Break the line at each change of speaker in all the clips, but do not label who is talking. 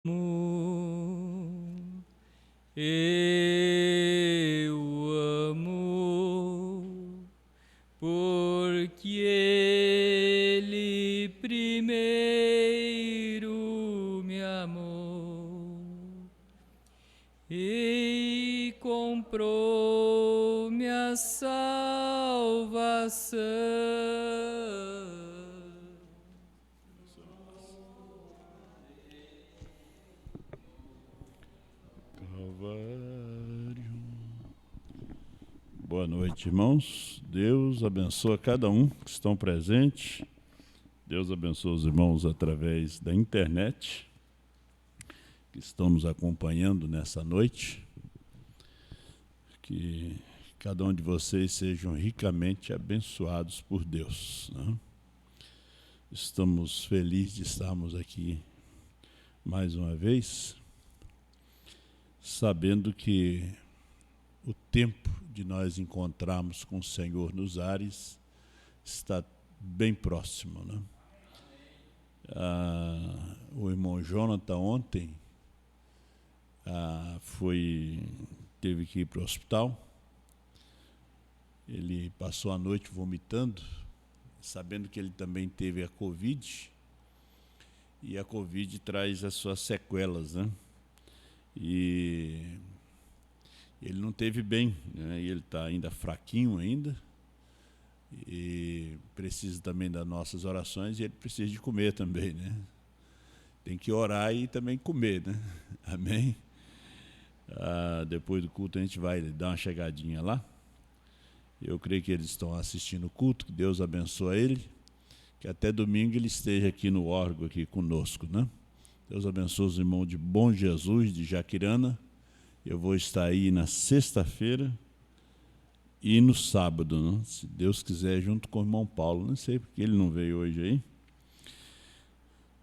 Eu amo, porque Ele primeiro me amou e comprou minha salvação.
Boa noite, irmãos. Deus abençoa cada um que estão presentes. Deus abençoe os irmãos através da internet que estão nos acompanhando nessa noite. Que cada um de vocês sejam ricamente abençoados por Deus, né? Estamos felizes de estarmos aqui mais uma vez, sabendo que o tempo de nós encontrarmos com o Senhor nos ares está bem próximo, né? O irmão Jonathan ontem teve que ir para o hospital. Ele passou a noite vomitando, sabendo que ele também teve a Covid, e a Covid traz as suas sequelas, né? E ele não teve bem, né? Ele está ainda fraquinho ainda, e precisa também das nossas orações, e ele precisa de comer também, né? Tem que orar e também comer, né? Amém? Depois do culto a gente vai dar uma chegadinha lá. Eu creio que eles estão assistindo o culto, que Deus abençoe ele, que até domingo ele esteja aqui no órgão aqui conosco, né? Deus abençoe os irmãos de Bom Jesus, de Jaquirana. Eu vou estar aí na sexta-feira e no sábado, né? Se Deus quiser, junto com o irmão Paulo. Não sei porque ele não veio hoje aí.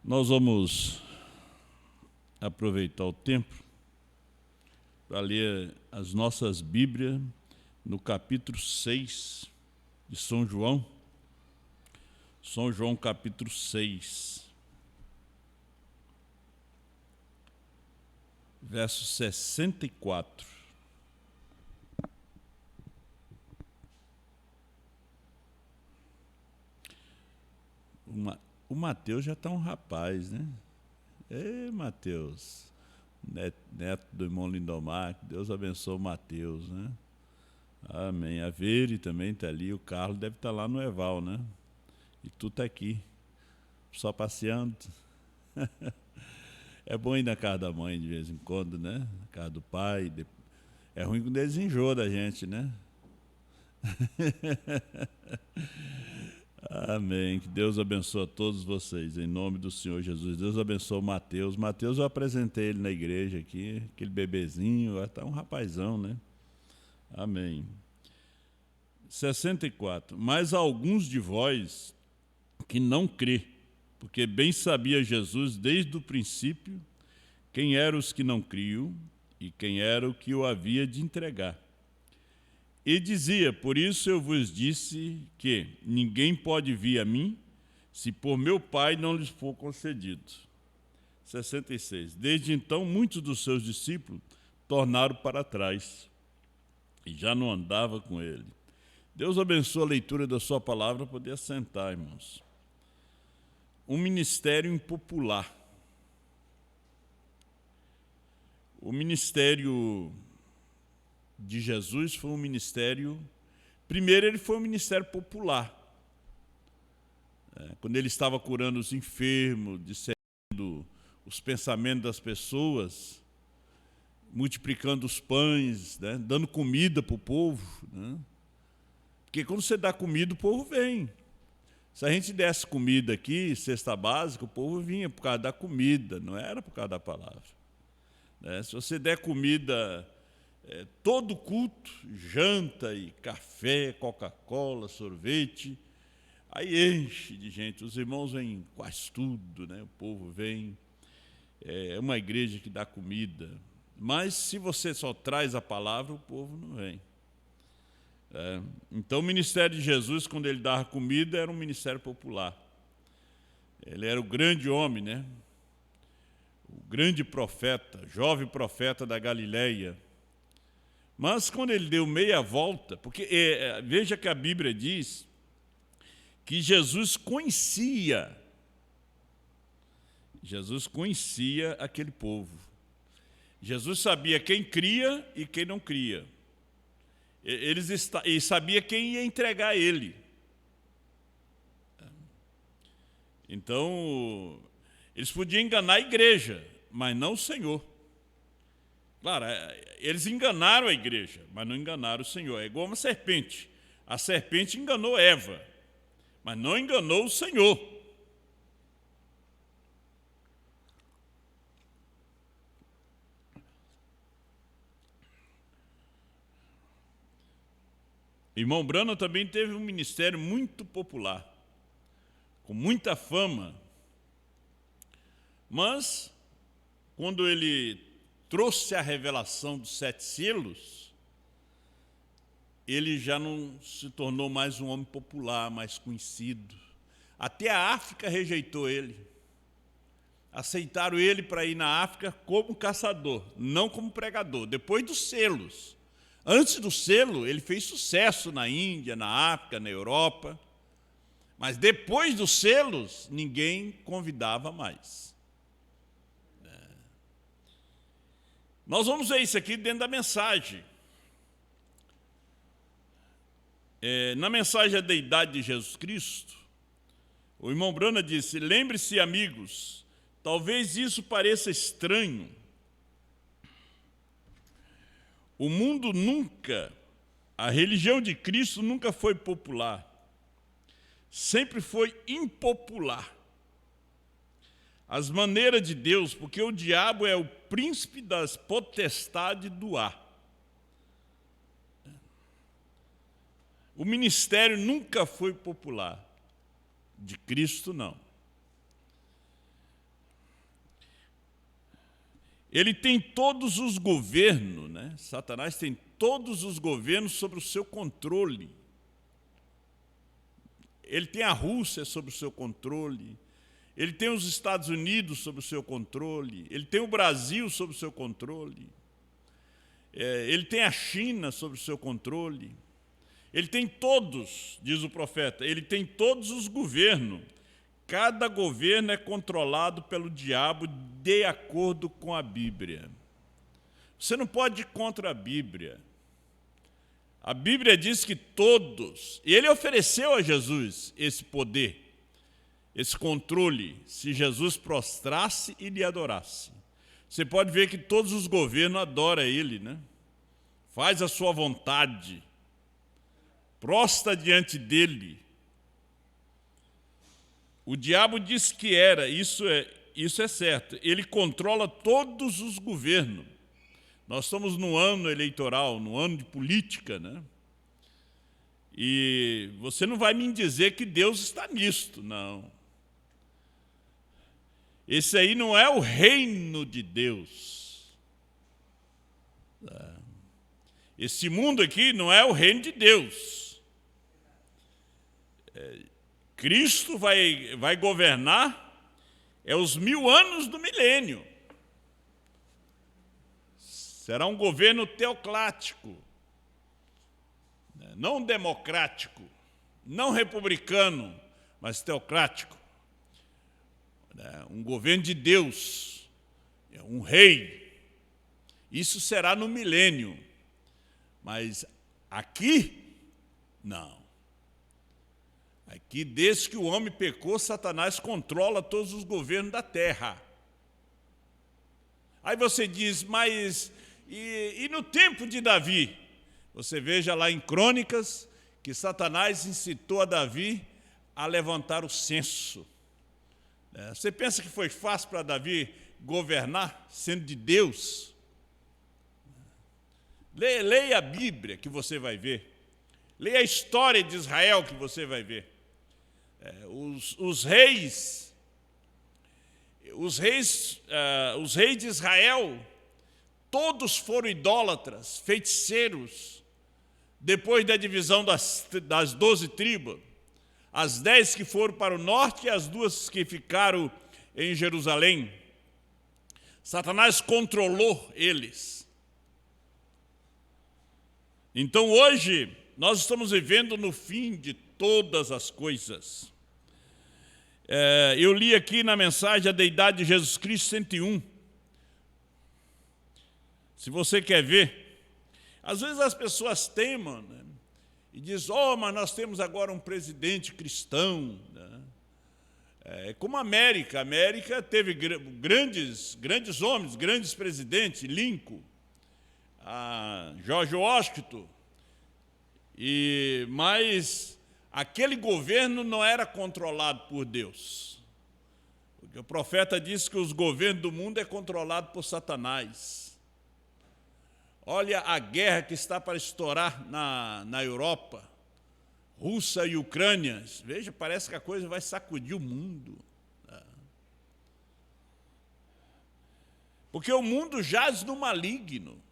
Nós vamos aproveitar o tempo para ler as nossas Bíblias no capítulo 6 de São João. São João, capítulo 6. Verso 64. O Mateus já está um rapaz, né? Mateus, neto do irmão Lindomar, que Deus abençoe o Mateus, né? Amém. A Veri também está ali, o Carlos deve estar lá no Eval, né? E tu está aqui, só passeando. É bom ir na casa da mãe de vez em quando, né? Na casa do pai. É ruim quando eles enjoam da gente, né? Amém. Que Deus abençoe a todos vocês, em nome do Senhor Jesus. Deus abençoe o Mateus. Mateus, eu apresentei ele na igreja aqui, aquele bebezinho, agora está um rapazão, né? Amém. 64. Mas alguns de vós que não crê, porque bem sabia Jesus desde o princípio quem eram os que não criam e quem era o que o havia de entregar. E dizia: por isso eu vos disse que ninguém pode vir a mim se por meu Pai não lhes for concedido. 66. Desde então muitos dos seus discípulos tornaram para trás e já não andava com ele. Deus abençoe a leitura da sua palavra, poder assentar, irmãos. Um ministério impopular. O ministério de Jesus foi um ministério... Primeiro, ele foi um ministério popular. Quando ele estava curando os enfermos, discernindo os pensamentos das pessoas, multiplicando os pães, né? Dando comida para o povo, né? Porque quando você dá comida, o povo vem. Se a gente desse comida aqui, cesta básica, o povo vinha por causa da comida, não era por causa da palavra. Se você der comida todo culto, janta e café, Coca-Cola, sorvete, aí enche de gente. Os irmãos vêm quase tudo, né? O povo vem. É uma igreja que dá comida. Mas se você só traz a palavra, o povo não vem. Então o ministério de Jesus, quando ele dava comida, era um ministério popular. Ele era o grande homem, né? o grande profeta, jovem profeta da Galileia. Mas quando ele deu meia volta, porque veja que a Bíblia diz que Jesus conhecia aquele povo. Jesus sabia quem cria e quem não cria. Ele sabia quem ia entregar ele. Então, eles podiam enganar a igreja, mas não o Senhor. Claro, eles enganaram a igreja, mas não enganaram o Senhor. É igual uma serpente. A serpente enganou Eva, mas não enganou o Senhor. Irmão Branham também teve um ministério muito popular, com muita fama, mas quando ele trouxe a revelação dos 7 selos, ele já não se tornou mais um homem popular, mais conhecido. Até a África rejeitou ele. Aceitaram ele para ir na África como caçador, não como pregador, depois dos selos. Antes do selo, ele fez sucesso na Índia, na África, na Europa. Mas depois dos selos, ninguém convidava mais. Nós vamos ver isso aqui dentro da mensagem. Na mensagem da deidade de Jesus Cristo, o irmão Branham disse: lembre-se, amigos, talvez isso pareça estranho. O mundo a religião de Cristo nunca foi popular. Sempre foi impopular. As maneiras de Deus, porque o diabo é o príncipe das potestades do ar. O ministério nunca foi popular. De Cristo, não. Ele tem todos os governos, né? Satanás tem todos os governos sob o seu controle. Ele tem a Rússia sob o seu controle. Ele tem os Estados Unidos sob o seu controle. Ele tem o Brasil sob o seu controle. Ele tem a China sob o seu controle. Ele tem todos, diz o profeta, ele tem todos os governos. Cada governo é controlado pelo diabo de acordo com a Bíblia. Você não pode ir contra a Bíblia. A Bíblia diz que todos, e ele ofereceu a Jesus esse poder, esse controle, se Jesus prostrasse e lhe adorasse. Você pode ver que todos os governos adoram ele, né? Faz a sua vontade, prostra diante dele. O diabo diz que isso é certo, ele controla todos os governos. Nós estamos no ano eleitoral, no ano de política, né? E você não vai me dizer que Deus está nisto, não. Esse aí não é o reino de Deus. Esse mundo aqui não é o reino de Deus. Cristo vai governar os 1000 anos do milênio. Será um governo teocrático, não democrático, não republicano, mas teocrático. Um governo de Deus, um rei. Isso será no milênio, mas aqui, não. Aqui, desde que o homem pecou, Satanás controla todos os governos da terra. Aí você diz, mas e no tempo de Davi? Você veja lá em Crônicas que Satanás incitou a Davi a levantar o censo. Você pensa que foi fácil para Davi governar sendo de Deus? Leia a Bíblia que você vai ver. Leia a história de Israel que você vai ver. Os reis de Israel, todos foram idólatras, feiticeiros, depois da divisão das 12 tribos. As 10 que foram para o norte e as 2 que ficaram em Jerusalém. Satanás controlou eles. Então hoje nós estamos vivendo no fim de todas as coisas. Eu li aqui na mensagem A Deidade de Jesus Cristo 101. Se você quer ver, às vezes as pessoas temam, né? E dizem, mas nós temos agora um presidente cristão, né? Como a América. A América teve grandes homens, grandes presidentes, Lincoln, George Washington, mas aquele governo não era controlado por Deus. Porque o profeta disse que os governos do mundo é controlado por Satanás. Olha a guerra que está para estourar na Europa, Rússia e Ucrânia. Veja, parece que a coisa vai sacudir o mundo. Porque o mundo jaz no maligno.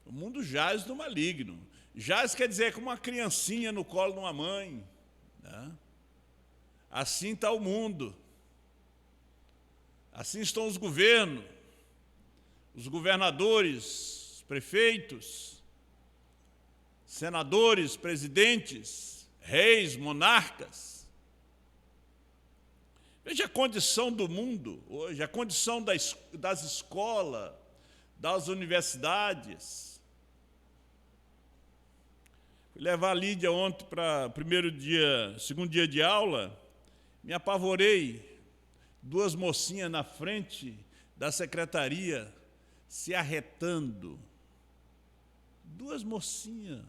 O mundo jaz no maligno. Jaz quer dizer como uma criancinha no colo de uma mãe. Assim está o mundo. Assim estão os governos, os governadores, os prefeitos, senadores, presidentes, reis, monarcas. Veja a condição do mundo hoje, a condição das escolas, das universidades. Fui levar a Lídia ontem para segundo dia de aula, me apavorei. 2 mocinhas na frente da secretaria se arretando. 2 mocinhas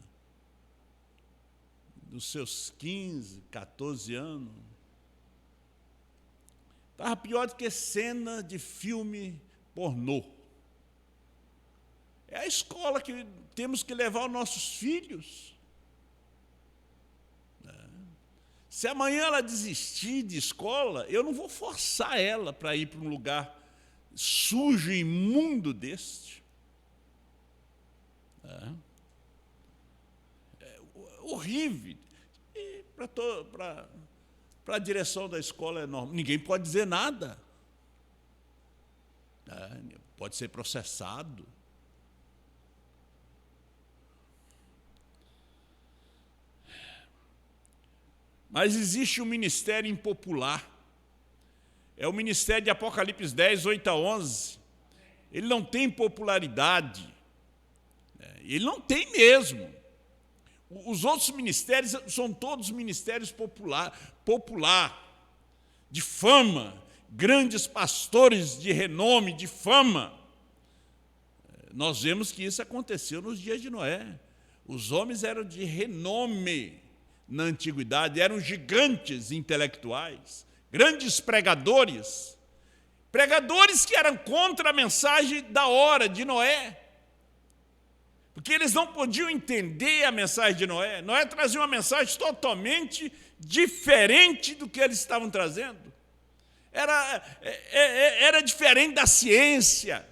dos seus 15, 14 anos. Estava pior do que cena de filme pornô. É a escola que temos que levar os nossos filhos. Se amanhã ela desistir de escola, eu não vou forçar ela para ir para um lugar sujo e imundo deste. É horrível. E para a direção da escola é normal. Ninguém pode dizer nada. Pode ser processado. Mas existe um ministério impopular. É o ministério de Apocalipse 10, 8 a 11. Ele não tem popularidade. Ele não tem mesmo. Os outros ministérios são todos ministérios popular, de fama, grandes pastores de renome, de fama. Nós vemos que isso aconteceu nos dias de Noé. Os homens eram de renome na antiguidade, eram gigantes intelectuais, grandes pregadores que eram contra a mensagem da hora de Noé, porque eles não podiam entender a mensagem de Noé. Noé trazia uma mensagem totalmente diferente do que eles estavam trazendo. Era diferente da ciência.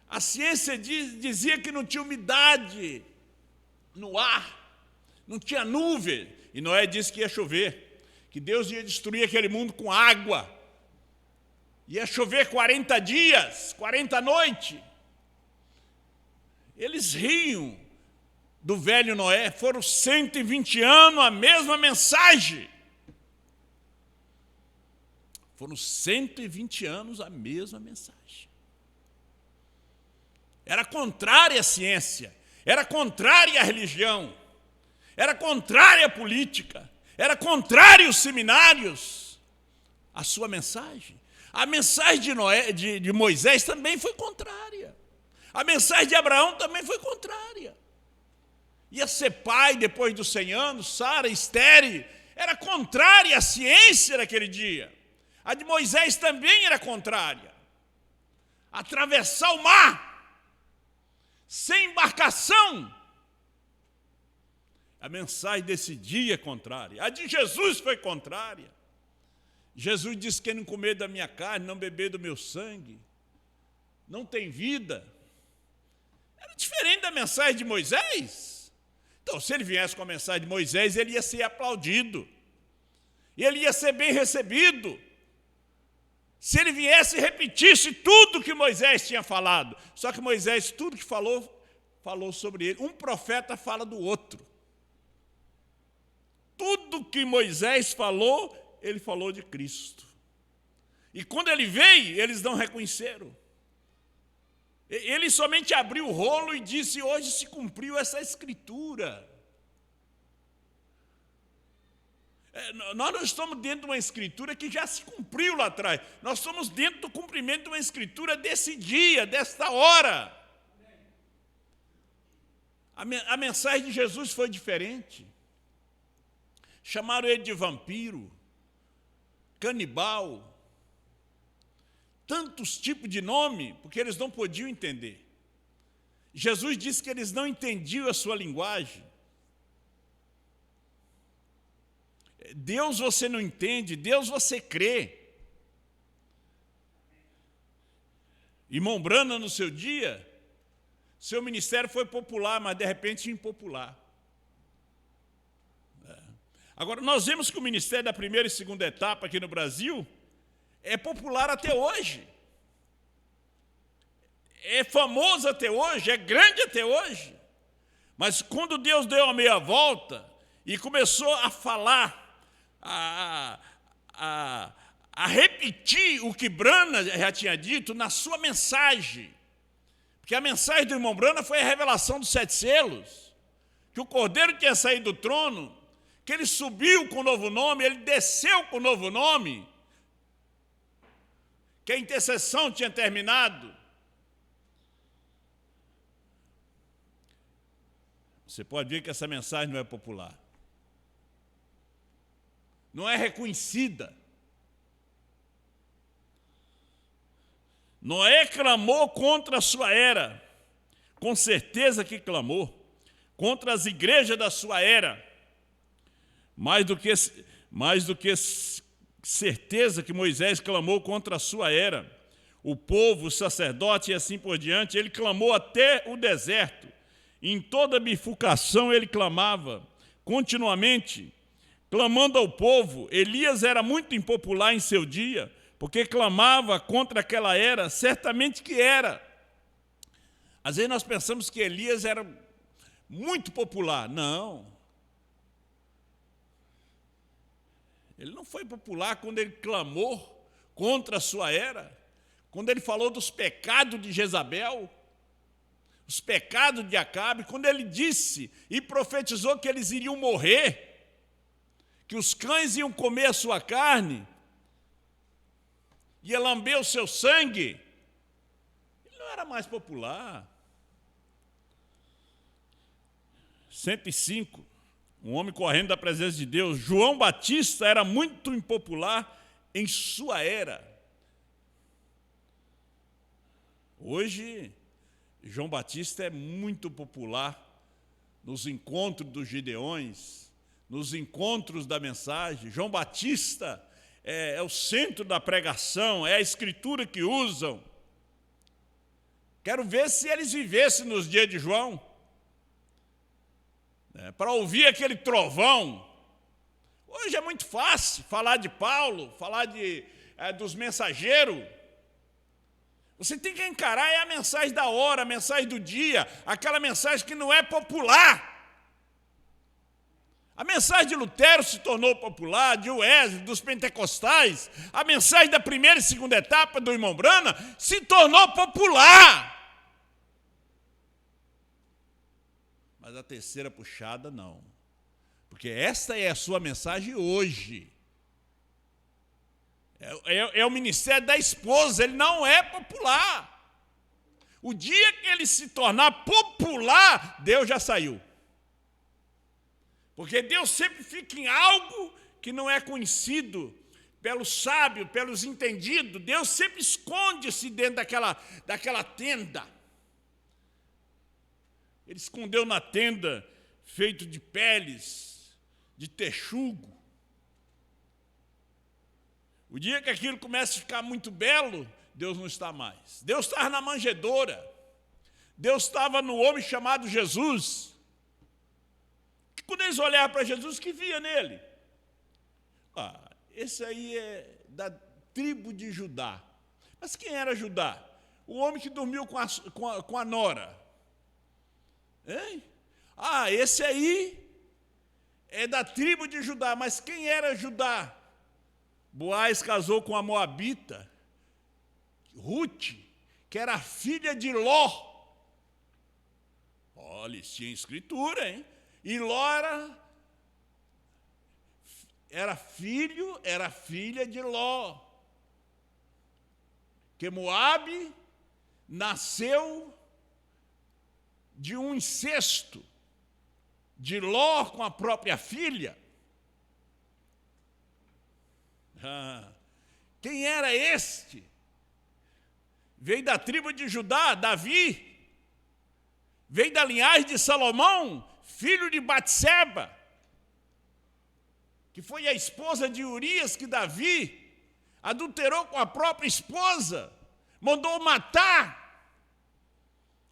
A ciência dizia que não tinha umidade no ar, não tinha nuvem, e Noé disse que ia chover, que Deus ia destruir aquele mundo com água. Ia chover 40 dias, 40 noites. Eles riam do velho Noé, foram 120 anos a mesma mensagem. Foram 120 anos a mesma mensagem. Era contrária à ciência, era contrária à religião, era contrária à política, era contrária aos seminários, a sua mensagem. A mensagem de Moisés também foi contrária. A mensagem de Abraão também foi contrária. Ia ser pai depois dos 100 anos, Sara, estéril, era contrária à ciência daquele dia. A de Moisés também era contrária. Atravessar o mar, sem embarcação. A mensagem desse dia é contrária. A de Jesus foi contrária. Jesus disse: quem não comer da minha carne, não beber do meu sangue, não tem vida. Era diferente da mensagem de Moisés. Então, se ele viesse com a mensagem de Moisés, ele ia ser aplaudido. Ele ia ser bem recebido. se ele viesse e repetisse tudo que Moisés tinha falado. Só que Moisés, tudo que falou sobre ele. Um profeta fala do outro. Tudo que Moisés falou, ele falou de Cristo. E quando ele veio, eles não reconheceram. Ele somente abriu o rolo e disse: hoje se cumpriu essa escritura. Nós não estamos dentro de uma escritura que já se cumpriu lá atrás. Nós estamos dentro do cumprimento de uma escritura desse dia, desta hora. A mensagem de Jesus foi diferente. Chamaram ele de vampiro, canibal, tantos tipos de nome, porque eles não podiam entender. Jesus disse que eles não entendiam a sua linguagem. Deus você não entende, Deus você crê. Irmão Branham, no seu dia, seu ministério foi popular, mas de repente impopular. Agora, nós vemos que o ministério da primeira e segunda etapa aqui no Brasil é popular até hoje. É famoso até hoje, é grande até hoje. Mas quando Deus deu a meia volta e começou a falar, a repetir o que Branham já tinha dito na sua mensagem, porque a mensagem do irmão Branham foi a revelação dos 7 selos, que o Cordeiro tinha saído do trono, que ele subiu com um novo nome, ele desceu com um novo nome, que a intercessão tinha terminado. Você pode ver que essa mensagem não é popular. Não é reconhecida. Noé clamou contra a sua era, com certeza que clamou, contra as igrejas da sua era, mais do que certeza que Moisés clamou contra a sua era. O povo, o sacerdote e assim por diante, ele clamou até o deserto. Em toda bifurcação ele clamava, continuamente, clamando ao povo. Elias era muito impopular em seu dia, porque clamava contra aquela era, certamente que era. Às vezes nós pensamos que Elias era muito popular. Não. Ele não foi popular quando ele clamou contra a sua era, quando ele falou dos pecados de Jezabel, os pecados de Acabe, quando ele disse e profetizou que eles iriam morrer, que os cães iam comer a sua carne, ia lamber o seu sangue. Ele não era mais popular. 105. Um homem correndo da presença de Deus. João Batista era muito impopular em sua era. Hoje, João Batista é muito popular nos encontros dos Gideões, nos encontros da mensagem. João Batista é o centro da pregação, é a escritura que usam. Quero ver se eles vivessem nos dias de João. Para ouvir aquele trovão. Hoje é muito fácil falar de Paulo, falar dos mensageiros. Você tem que encarar a mensagem da hora, a mensagem do dia, aquela mensagem que não é popular. A mensagem de Lutero se tornou popular, de Wesley, dos pentecostais. A mensagem da primeira e segunda etapa do irmão Branham se tornou popular. Mas a terceira puxada, não. Porque esta é a sua mensagem hoje. É o ministério da esposa, ele não é popular. O dia que ele se tornar popular, Deus já saiu. Porque Deus sempre fica em algo que não é conhecido pelos sábios, pelos entendidos. Deus sempre esconde-se dentro daquela tenda. Ele escondeu na tenda, feito de peles, de texugo. O dia que aquilo começa a ficar muito belo, Deus não está mais. Deus estava na manjedoura. Deus estava no homem chamado Jesus. E quando eles olhavam para Jesus, o que via nele? Esse aí é da tribo de Judá. Mas quem era Judá? O homem que dormiu com a nora. Hein? Ah, esse aí é da tribo de Judá. Mas quem era Judá? Boaz casou com a moabita, Ruth, que era filha de Ló. Olha, isso tinha escritura, hein? E Ló era filha de Ló. Que Moabe nasceu de um incesto de Ló com a própria filha. Quem era este? Veio da tribo de Judá, Davi. Veio da linhagem de Salomão, filho de Batseba, que foi a esposa de Urias, que Davi adulterou com a própria esposa, mandou matar.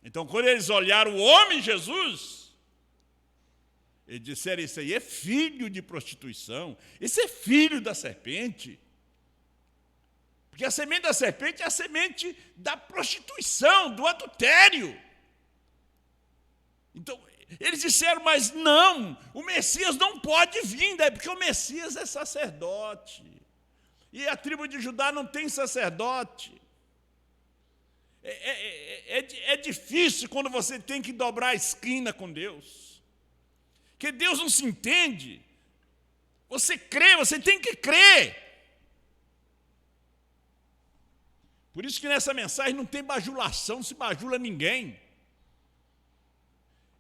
Então, quando eles olharam o homem Jesus, eles disseram: isso aí é filho de prostituição, esse é filho da serpente. Porque a semente da serpente é a semente da prostituição, do adultério. Então, eles disseram: mas não, o Messias não pode vir, porque o Messias é sacerdote. E a tribo de Judá não tem sacerdote. É difícil quando você tem que dobrar a esquina com Deus. Porque Deus não se entende. Você crê, você tem que crer. Por isso que nessa mensagem não tem bajulação, não se bajula ninguém.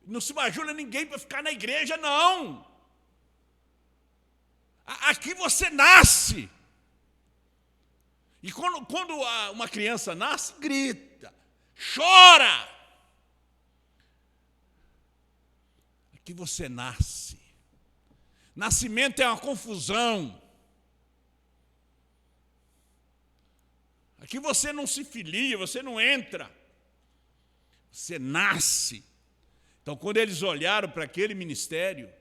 Não se bajula ninguém para ficar na igreja, não. Aqui você nasce. E quando uma criança nasce, grita, chora. Aqui você nasce. Nascimento é uma confusão. Aqui você não se filia, você não entra. Você nasce. Então, quando eles olharam para aquele ministério,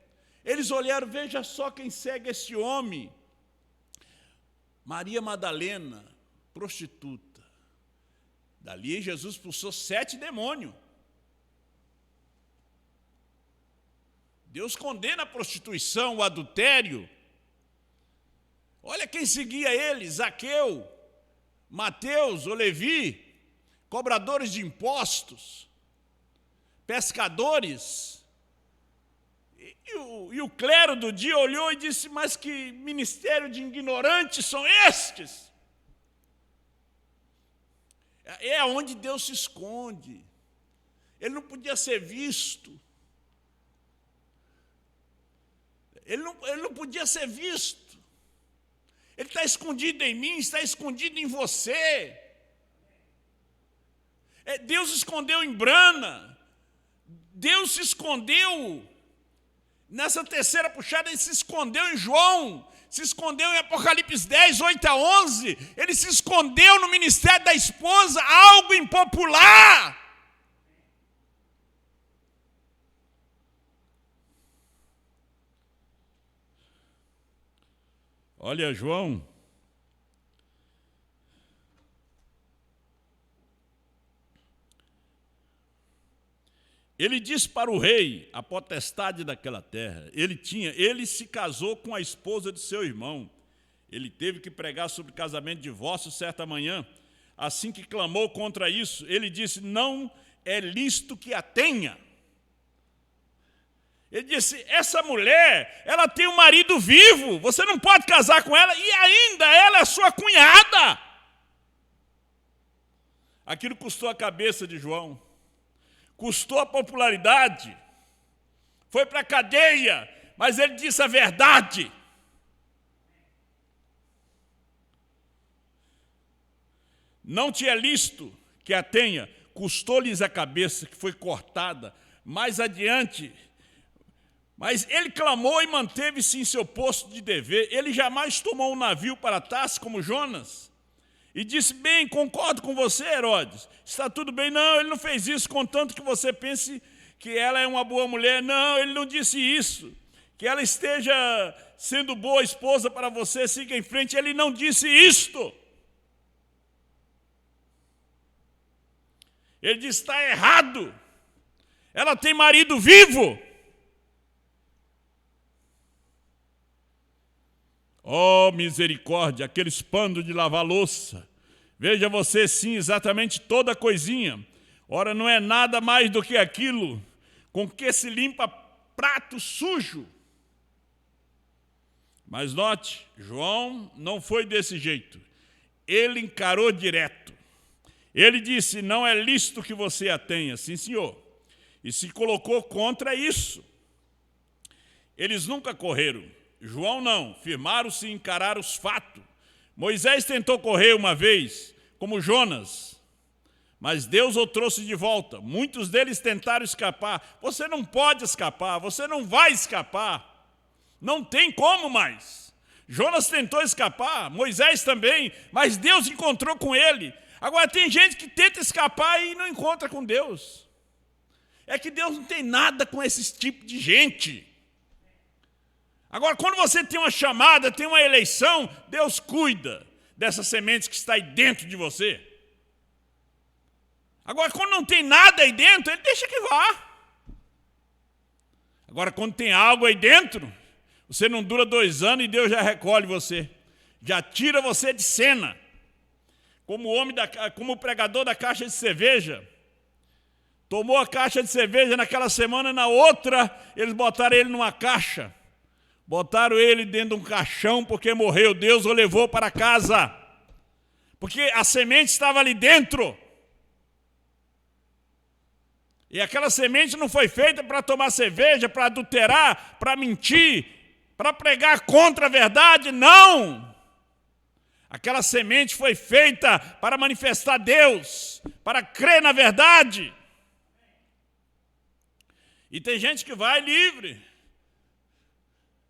eles olharam: veja só quem segue esse homem. Maria Madalena, prostituta. Dali Jesus expulsou 7 demônios. Deus condena a prostituição, o adultério. Olha quem seguia ele: Zaqueu, Mateus, o Levi, cobradores de impostos, pescadores. E o clero do dia olhou e disse: mas que ministério de ignorantes são estes? É onde Deus se esconde. Ele não podia ser visto. Ele não podia ser visto. Ele está escondido em mim, está escondido em você. Deus escondeu em Brana. Deus se escondeu nessa terceira puxada, ele se escondeu em João, se escondeu em Apocalipse 10, 8 a 11, ele se escondeu no ministério da esposa, algo impopular. Olha, João, ele disse para o rei a potestade daquela terra. Ele se casou com a esposa de seu irmão. Ele teve que pregar sobre casamento e divórcio certa manhã. Assim que clamou contra isso, ele disse: não é lícito que a tenha. Ele disse: essa mulher, ela tem um marido vivo, você não pode casar com ela, e ainda ela é sua cunhada. Aquilo custou a cabeça de João. Custou a popularidade, foi para a cadeia, mas ele disse a verdade. Não te é lícito que a tenha, custou-lhes a cabeça, que foi cortada. Mais adiante, mas ele clamou e manteve-se em seu posto de dever. Ele jamais tomou um navio para Tarso como Jonas. E disse: bem, concordo com você, Herodes, está tudo bem. Não, ele não fez isso, contanto que você pense que ela é uma boa mulher. Não, ele não disse isso. Que ela esteja sendo boa esposa para você, siga em frente. Ele não disse isto. Ele diz: está errado. Ela tem marido vivo. Oh, misericórdia, aqueles panos de lavar louça. Veja você, sim, exatamente toda a coisinha. Ora, não é nada mais do que aquilo com que se limpa prato sujo. Mas note, João não foi desse jeito. Ele encarou direto. Ele disse: não é lícito que você a tenha. Sim, senhor. E se colocou contra isso. Eles nunca correram. João não. Firmaram-se e encararam os fatos. Moisés tentou correr uma vez, como Jonas, mas Deus o trouxe de volta. Muitos deles tentaram escapar. Você não pode escapar, você não vai escapar. Não tem como mais. Jonas tentou escapar, Moisés também, mas Deus encontrou com ele. Agora tem gente que tenta escapar e não encontra com Deus. É que Deus não tem nada com esse tipo de gente. Agora, quando você tem uma chamada, tem uma eleição, Deus cuida dessas sementes que está aí dentro de você. Agora, quando não tem nada aí dentro, Ele deixa que vá. Agora, quando tem algo aí dentro, você não dura 2 anos e Deus já recolhe você. Já tira você de cena. Como o pregador da caixa de cerveja. Tomou a caixa de cerveja naquela semana, na outra, eles botaram ele numa caixa. Botaram ele dentro de um caixão porque morreu. Deus o levou para casa. Porque a semente estava ali dentro. E aquela semente não foi feita para tomar cerveja, para adulterar, para mentir, para pregar contra a verdade. Não! Aquela semente foi feita para manifestar Deus, para crer na verdade. E tem gente que vai livre.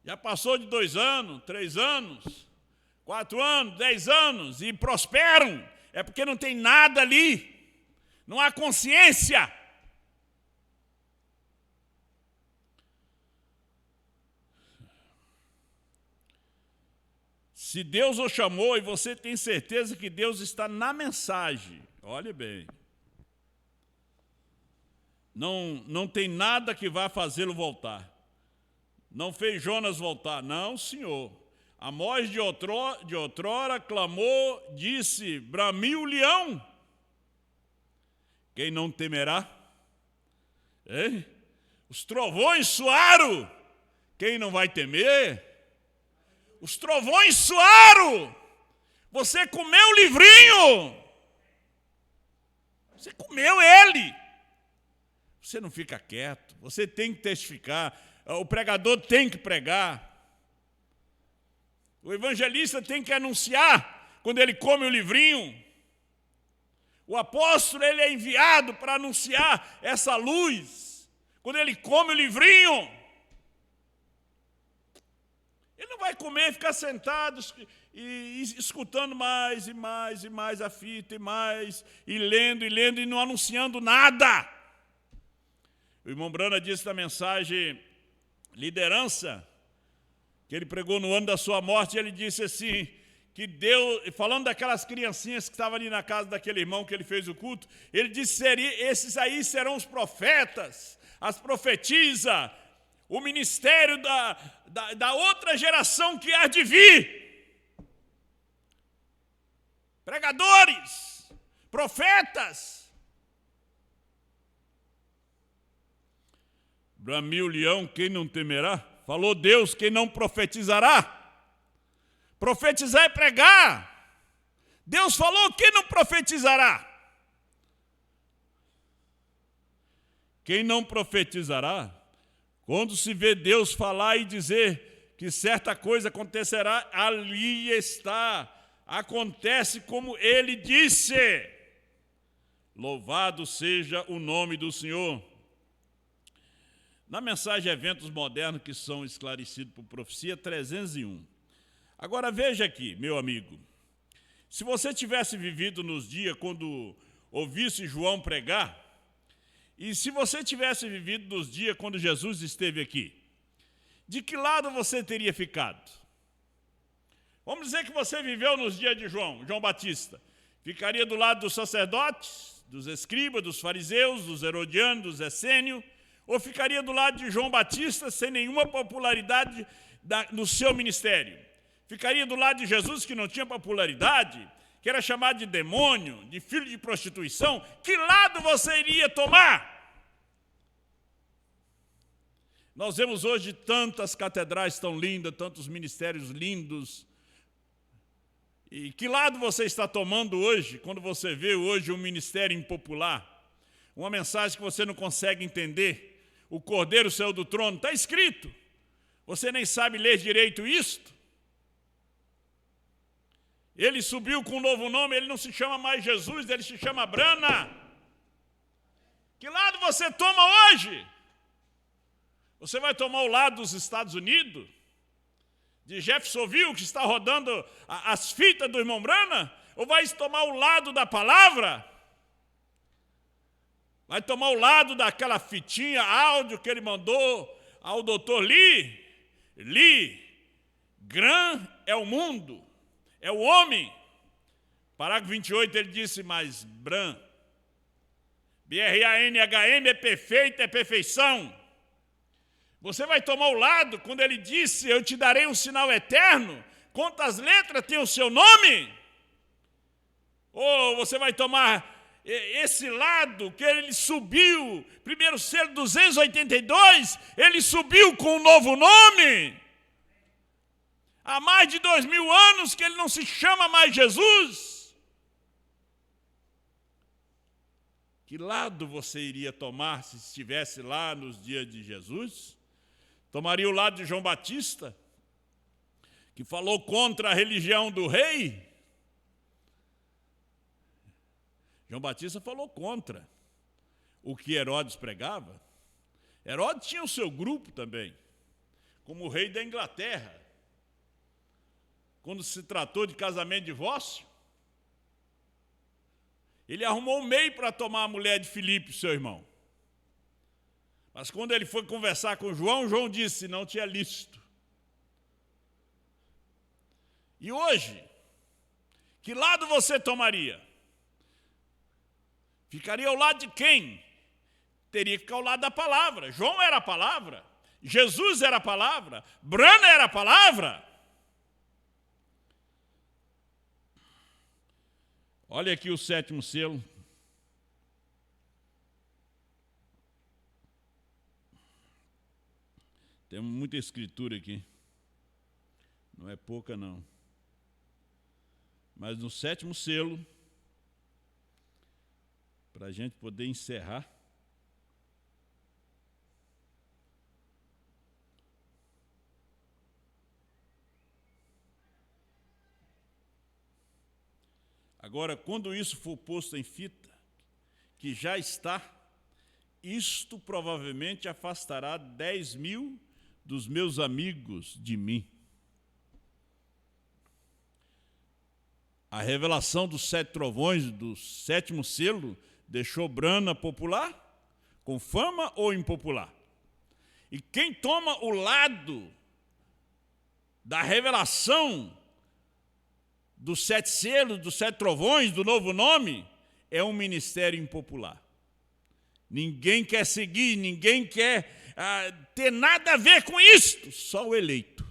Já passou de 2 anos, 3 anos, 4 anos, 10 anos e prosperam. É porque não tem nada ali. Não há consciência. Se Deus o chamou e você tem certeza que Deus está na mensagem, olhe bem. Não tem nada que vá fazê-lo voltar. Não fez Jonas voltar. Não, senhor. Amós de outrora clamou, disse: bramiu o leão. Quem não temerá? Hein? Os trovões soaram. Quem não vai temer? Os trovões soaram. Você comeu o livrinho. Você comeu ele. Você não fica quieto. Você tem que testificar. O pregador tem que pregar. O evangelista tem que anunciar quando ele come o livrinho. O apóstolo, ele é enviado para anunciar essa luz. Quando ele come o livrinho. Ele não vai comer e ficar sentado e escutando mais e mais e mais a fita e lendo e não anunciando nada. O irmão Brana disse na mensagem Liderança, que ele pregou no ano da sua morte, ele disse assim, que Deus, falando daquelas criancinhas que estavam ali na casa daquele irmão que ele fez o culto, ele disse, esses aí serão os profetas, as profetisas, o ministério da outra geração que há de vir. Pregadores, profetas. Bramiu o leão, quem não temerá? Falou Deus, quem não profetizará? Profetizar é pregar. Deus falou, quem não profetizará? Quem não profetizará? Quando se vê Deus falar e dizer que certa coisa acontecerá, ali está. Acontece como Ele disse. Louvado seja o nome do Senhor. Na mensagem Eventos Modernos que são esclarecidos por profecia 301. Agora veja aqui, meu amigo. Se você tivesse vivido nos dias quando ouvisse João pregar, e se você tivesse vivido nos dias quando Jesus esteve aqui, de que lado você teria ficado? Vamos dizer que você viveu nos dias de João Batista. Ficaria do lado dos sacerdotes, dos escribas, dos fariseus, dos herodianos, dos essênios, ou ficaria do lado de João Batista sem nenhuma popularidade no seu ministério? Ficaria do lado de Jesus, que não tinha popularidade, que era chamado de demônio, de filho de prostituição? Que lado você iria tomar? Nós vemos hoje tantas catedrais tão lindas, tantos ministérios lindos. E que lado você está tomando hoje, quando você vê hoje um ministério impopular? Uma mensagem que você não consegue entender. O Cordeiro saiu do trono, está escrito. Você nem sabe ler direito isto. Ele subiu com um novo nome, ele não se chama mais Jesus, ele se chama Brana. Que lado você toma hoje? Você vai tomar o lado dos Estados Unidos? De Jeffersonville, que está rodando as fitas do irmão Brana? Ou vai tomar o lado da palavra? Vai tomar o lado daquela fitinha, áudio que ele mandou ao doutor Lee? Lee, Grã é o mundo, é o homem. Parágrafo 28, ele disse, mas Bran, B-R-A-N-H-M é perfeito, é perfeição. Você vai tomar o lado quando ele disse, eu te darei um sinal eterno? Quantas letras tem o seu nome? Ou você vai tomar esse lado que ele subiu, primeiro selo 282, ele subiu com um novo nome? Há mais de 2000 anos que ele não se chama mais Jesus. Que lado você iria tomar se estivesse lá nos dias de Jesus? Tomaria o lado de João Batista, que falou contra a religião do rei? João Batista falou contra o que Herodes pregava. Herodes tinha o seu grupo também, como o rei da Inglaterra. Quando se tratou de casamento e divórcio, ele arrumou um meio para tomar a mulher de Filipe, seu irmão. Mas quando ele foi conversar com João, João disse, não tinha lícito. E hoje, que lado você tomaria? Ficaria ao lado de quem? Teria que ficar ao lado da palavra. João era a palavra, Jesus era a palavra, Brana era a palavra. Olha aqui o 7º selo. Tem muita escritura aqui. Não é pouca, não. Mas no 7º selo, para a gente poder encerrar, agora, quando isso for posto em fita, que já está, isto provavelmente afastará 10.000 dos meus amigos de mim. A revelação dos 7 trovões, do 7º selo, deixou Brana popular, com fama ou impopular? E quem toma o lado da revelação dos 7 selos, dos 7 trovões, do novo nome, é um ministério impopular. Ninguém quer seguir, ninguém quer ter nada a ver com isto, só o eleito.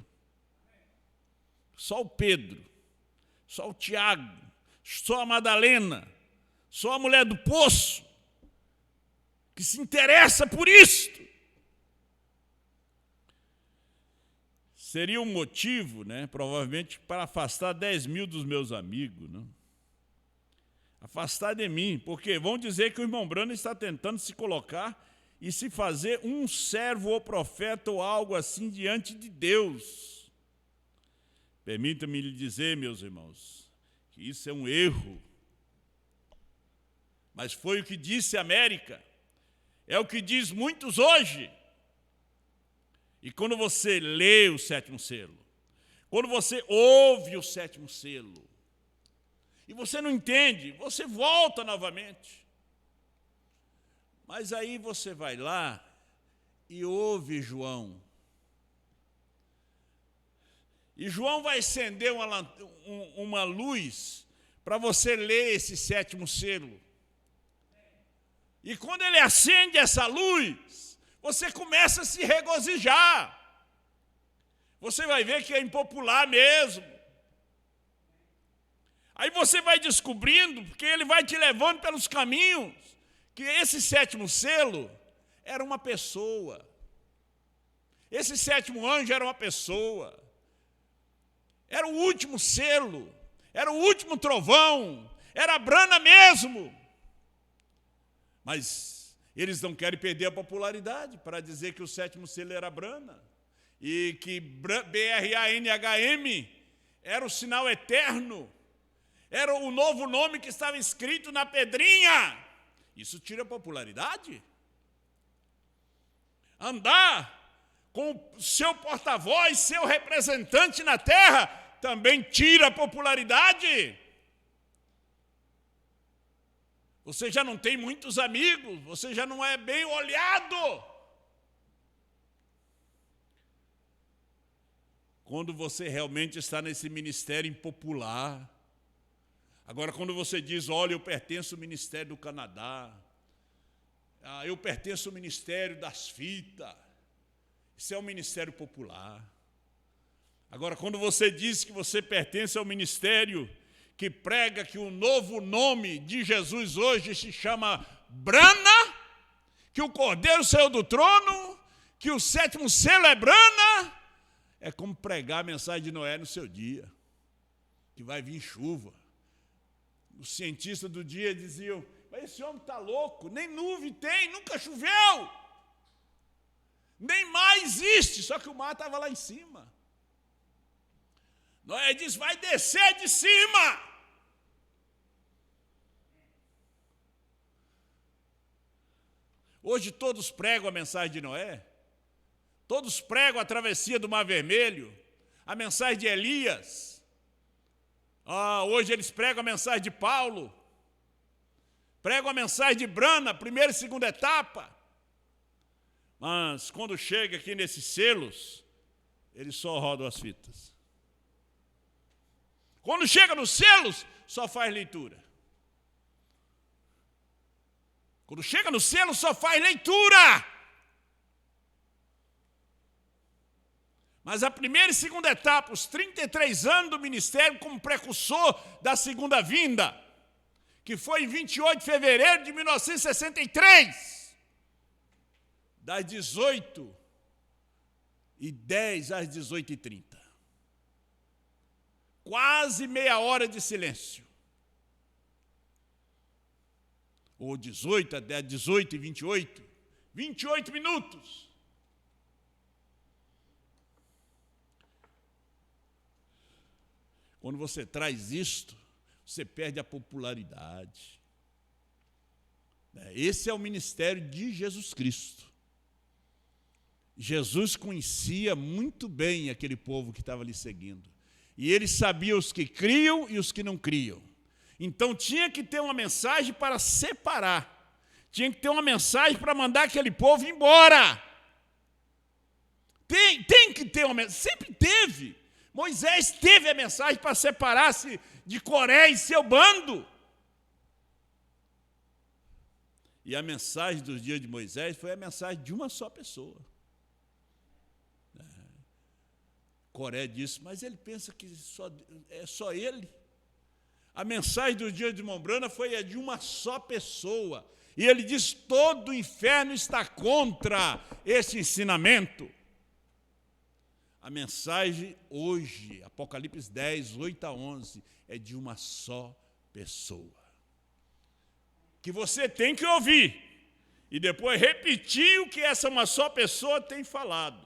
Só o Pedro, só o Tiago, só a Madalena, só a mulher do poço, que se interessa por isto. Seria um motivo, provavelmente, para afastar 10.000 dos meus amigos. Afastar de mim, porque vão dizer que o irmão Brana está tentando se colocar e se fazer um servo ou profeta ou algo assim diante de Deus. Permita-me lhe dizer, meus irmãos, que isso é um erro. Mas foi o que disse a América, é o que diz muitos hoje. E quando você lê o 7º selo, quando você ouve o 7º selo, e você não entende, você volta novamente. Mas aí você vai lá e ouve João. E João vai acender uma luz para você ler esse 7º selo. E quando ele acende essa luz, você começa a se regozijar. Você vai ver que é impopular mesmo. Aí você vai descobrindo, porque ele vai te levando pelos caminhos, que esse sétimo selo era uma pessoa. Esse sétimo anjo era uma pessoa. Era o último selo, era o último trovão, era a Brana mesmo. Mas eles não querem perder a popularidade para dizer que o sétimo selo era Brana e que BRANHM era o sinal eterno, era o novo nome que estava escrito na pedrinha. Isso tira popularidade. Andar com o seu porta-voz, seu representante na terra, também tira popularidade. Você já não tem muitos amigos, você já não é bem olhado. Quando você realmente está nesse ministério impopular. Agora, quando você diz, olha, eu pertenço ao Ministério do Canadá, eu pertenço ao Ministério das Fitas, isso é um ministério popular. Agora, quando você diz que você pertence ao ministério que prega que o novo nome de Jesus hoje se chama Brana, que o Cordeiro saiu do trono, que o sétimo selo é Brana, é como pregar a mensagem de Noé no seu dia, que vai vir chuva. Os cientistas do dia diziam, mas esse homem está louco, nem nuvem tem, nunca choveu. Nem mar existe, só que o mar estava lá em cima. Noé diz, vai descer de cima. Hoje todos pregam a mensagem de Noé, todos pregam a travessia do Mar Vermelho, a mensagem de Elias. Hoje eles pregam a mensagem de Paulo, pregam a mensagem de Brana, primeira e segunda etapa. Mas quando chega aqui nesses selos, eles só rodam as fitas. Quando chega nos selos, só faz leitura. Quando chega no selo, só faz leitura. Mas a primeira e segunda etapa, os 33 anos do ministério como precursor da segunda vinda, que foi em 28 de fevereiro de 1963, das 18h10 às 18h30. Quase meia hora de silêncio. Ou 18 até 18h28, 28 minutos. Quando você traz isto, você perde a popularidade. Esse é o ministério de Jesus Cristo. Jesus conhecia muito bem aquele povo que estava lhe seguindo. E ele sabia os que criam e os que não criam. Então tinha que ter uma mensagem para separar. Tinha que ter uma mensagem para mandar aquele povo embora. Tem que ter uma mensagem. Sempre teve. Moisés teve a mensagem para separar-se de Coré e seu bando. E a mensagem dos dias de Moisés foi a mensagem de uma só pessoa. Coré disse, mas ele pensa que é só ele. A mensagem dos dias de Mombrana foi a de uma só pessoa. E ele diz, todo o inferno está contra esse ensinamento. A mensagem hoje, Apocalipse 10, 8 a 11, é de uma só pessoa. Que você tem que ouvir e depois repetir o que essa uma só pessoa tem falado.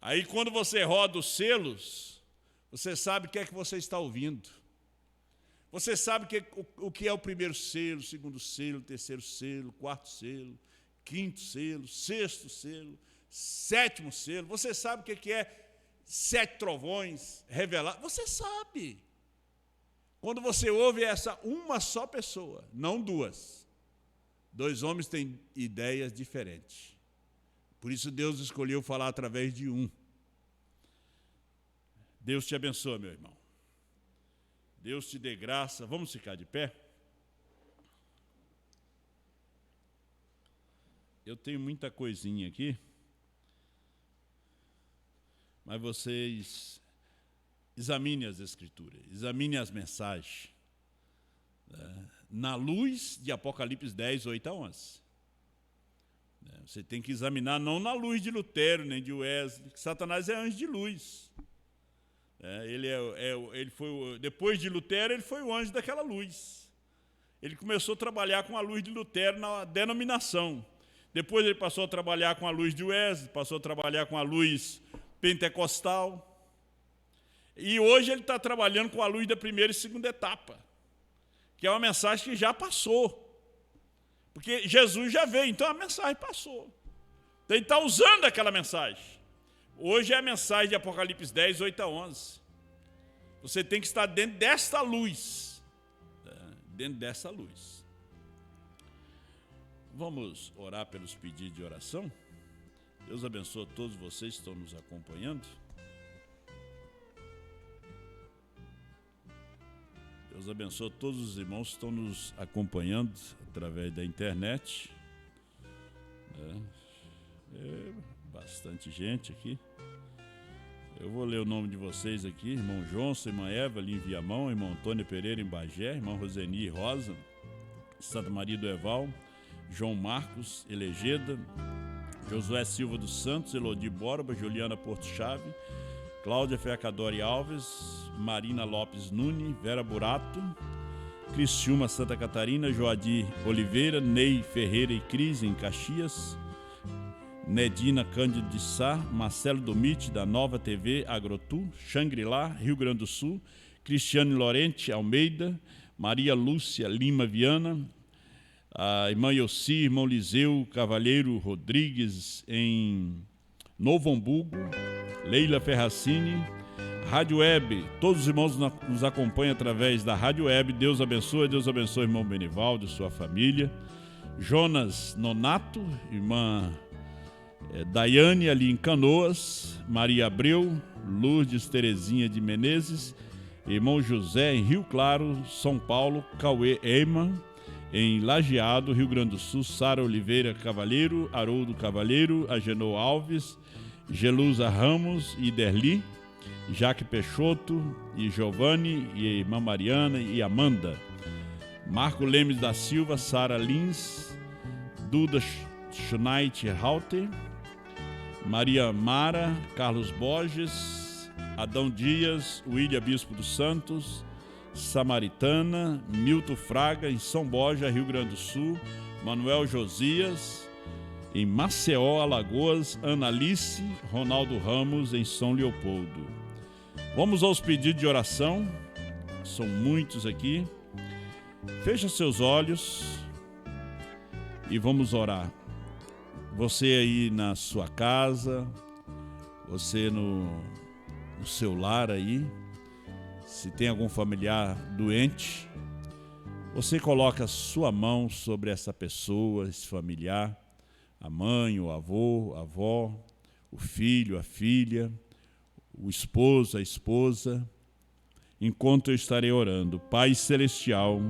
Aí quando você roda os selos, você sabe o que é que você está ouvindo. Você sabe o que é o primeiro selo, o segundo selo, o terceiro selo, o quarto selo, quinto selo, sexto selo, sétimo selo. Você sabe o que é 7 trovões revelados. Você sabe. Quando você ouve essa uma só pessoa, não duas. 2 homens têm ideias diferentes. Por isso Deus escolheu falar através de um. Deus te abençoe, meu irmão. Deus te dê graça. Vamos ficar de pé? eu tenho muita coisinha aqui, mas vocês examinem as Escrituras, examinem as mensagens, na luz de Apocalipse 10, 8 a 11. Você tem que examinar não na luz de Lutero, nem de Wesley, que Satanás é anjo de luz. Ele foi, depois de Lutero, ele foi o anjo daquela luz. Ele começou a trabalhar com a luz de Lutero na denominação. Depois ele passou a trabalhar com a luz de Wesley, passou a trabalhar com a luz pentecostal. E hoje ele está trabalhando com a luz da primeira e segunda etapa, que é uma mensagem que já passou. Porque Jesus já veio, então a mensagem passou. Então ele está usando aquela mensagem. Hoje é a mensagem de Apocalipse 10, 8 a 11. Você tem que estar dentro desta luz. Dentro dessa luz. Vamos orar pelos pedidos de oração? Deus abençoe todos vocês que estão nos acompanhando. Deus abençoe todos os irmãos que estão nos acompanhando através da internet. Bastante gente aqui. Eu vou ler o nome de vocês aqui: irmão Johnson, irmã Evelyn em Viamão, irmão Antônio Pereira em Bagé, irmão Roseni Rosa, Santa Maria do Eval, João Marcos Elegeda, Josué Silva dos Santos, Elodi Borba, Juliana Porto Chave, Cláudia Fercadori Alves, Marina Lopes Nune, Vera Burato, Criciúma Santa Catarina, Joadir Oliveira, Ney Ferreira e Cris em Caxias, Nedina Cândido de Sá, Marcelo Domite da Nova TV Agrotu, Xangri-Lá, Rio Grande do Sul, Cristiane Lorente Almeida, Maria Lúcia Lima Viana, a irmã Yossi, irmão Liseu Cavalheiro Rodrigues em Novo Hamburgo, Leila Ferracini, Rádio Web, todos os irmãos nos acompanham através da Rádio Web. Deus abençoe, irmão Benivaldo e sua família. Jonas Nonato, irmã Daiane ali em Canoas, Maria Abreu, Lourdes Terezinha de Menezes, irmão José em Rio Claro, São Paulo, Cauê Eiman em Lajeado, Rio Grande do Sul, Sara Oliveira Cavalheiro, Haroldo Cavalheiro, Agenor Alves, Gelusa Ramos e Derli, Jaque Peixoto e Giovanni e irmã Mariana e Amanda, Marco Lemes da Silva, Sara Lins, Duda Schneid Halter, Maria Mara, Carlos Borges, Adão Dias, William Bispo dos Santos, Samaritana, Milton Fraga em São Borja, Rio Grande do Sul, Manuel Josias em Maceió, Alagoas, Analice, Ronaldo Ramos em São Leopoldo. Vamos aos pedidos de oração, são muitos aqui. Fecha seus olhos e vamos orar. Você aí na sua casa, você no seu lar aí, se tem algum familiar doente, você coloca a sua mão sobre essa pessoa, esse familiar, a mãe, o avô, a avó, o filho, a filha, o esposo, a esposa, enquanto eu estarei orando. Pai Celestial,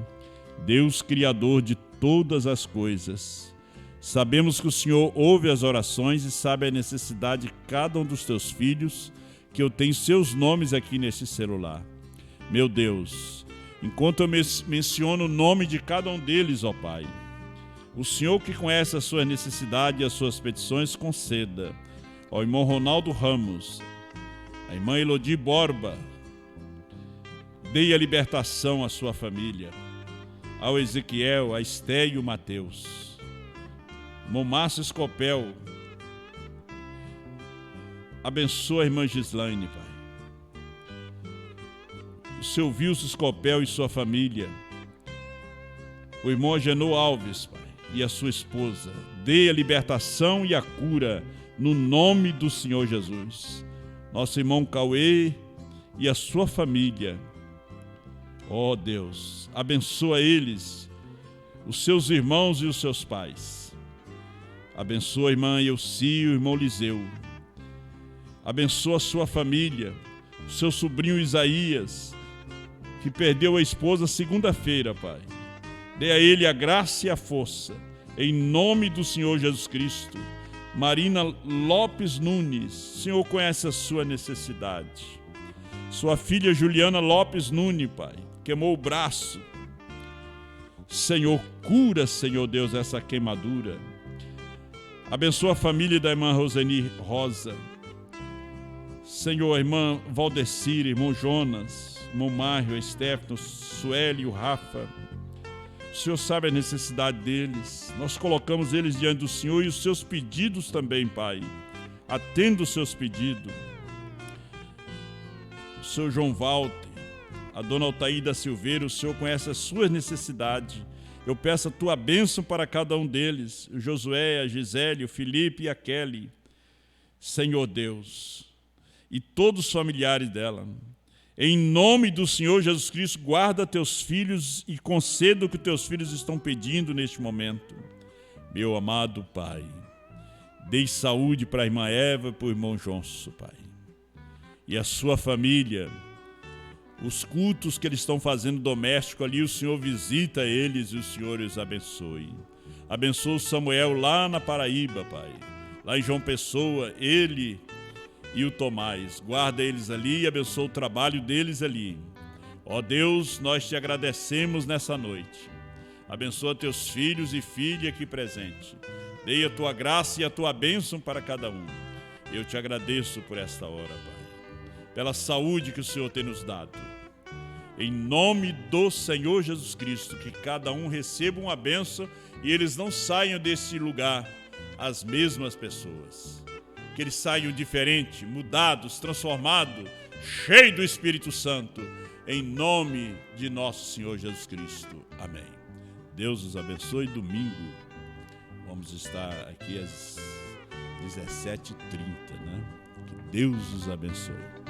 Deus Criador de todas as coisas, sabemos que o Senhor ouve as orações e sabe a necessidade de cada um dos teus filhos, que eu tenho seus nomes aqui nesse celular. Meu Deus, enquanto eu menciono o nome de cada um deles, ó Pai, o Senhor que conhece as suas necessidades e as suas petições, conceda ao irmão Ronaldo Ramos, a irmã Elodi Borba, dê a libertação à sua família, ao Ezequiel, a Esté e o Mateus, irmão Márcio Escopel, abençoa a irmã Gislaine, Pai, o seu Wilson Escopel e sua família, o irmão Agenor Alves, Pai, e a sua esposa, dê a libertação e a cura no nome do Senhor Jesus. Nosso irmão Cauê e a sua família, ó Deus, abençoa eles, os seus irmãos e os seus pais. Abençoa a irmã Elci e o irmão Liseu. Abençoa a sua família, o seu sobrinho Isaías, que perdeu a esposa segunda-feira, Pai. Dê a ele a graça e a força em nome do Senhor Jesus Cristo. Marina Lopes Nunes, o Senhor conhece a sua necessidade. Sua filha Juliana Lopes Nunes, Pai, queimou o braço. Senhor, cura, Senhor Deus, essa queimadura. Abençoa a família da irmã Roseni Rosa. Senhor, a irmã Valdecira, irmão Jonas, irmão Mário, Estefano, Sueli e o Rafa. O Senhor sabe a necessidade deles. Nós colocamos eles diante do Senhor e os seus pedidos também, Pai. Atenda os seus pedidos. O Senhor João Walter, a dona Altaída Silveira, o Senhor conhece as suas necessidades. Eu peço a tua bênção para cada um deles. O Josué, a Gisele, o Felipe e a Kelly. Senhor Deus, e todos os familiares dela. Em nome do Senhor Jesus Cristo, guarda teus filhos e conceda o que teus filhos estão pedindo neste momento. Meu amado Pai, dê saúde para a irmã Eva e para o irmão Jonso, Pai. E a sua família, os cultos que eles estão fazendo doméstico ali, o Senhor visita eles e o Senhor os abençoe. Abençoa o Samuel lá na Paraíba, Pai. Lá em João Pessoa, ele e o Tomás. Guarda eles ali e abençoa o trabalho deles ali. Ó Deus, nós te agradecemos nessa noite. Abençoa teus filhos e filhas aqui presentes. Dê a tua graça e a tua bênção para cada um. Eu te agradeço por esta hora, Pai. Pela saúde que o Senhor tem nos dado. Em nome do Senhor Jesus Cristo, que cada um receba uma bênção e eles não saiam desse lugar as mesmas pessoas. Que eles saiam diferentes, mudados, transformados, cheios do Espírito Santo, em nome de nosso Senhor Jesus Cristo. Amém. Deus os abençoe. Domingo vamos estar aqui às 17h30, né? Que Deus os abençoe.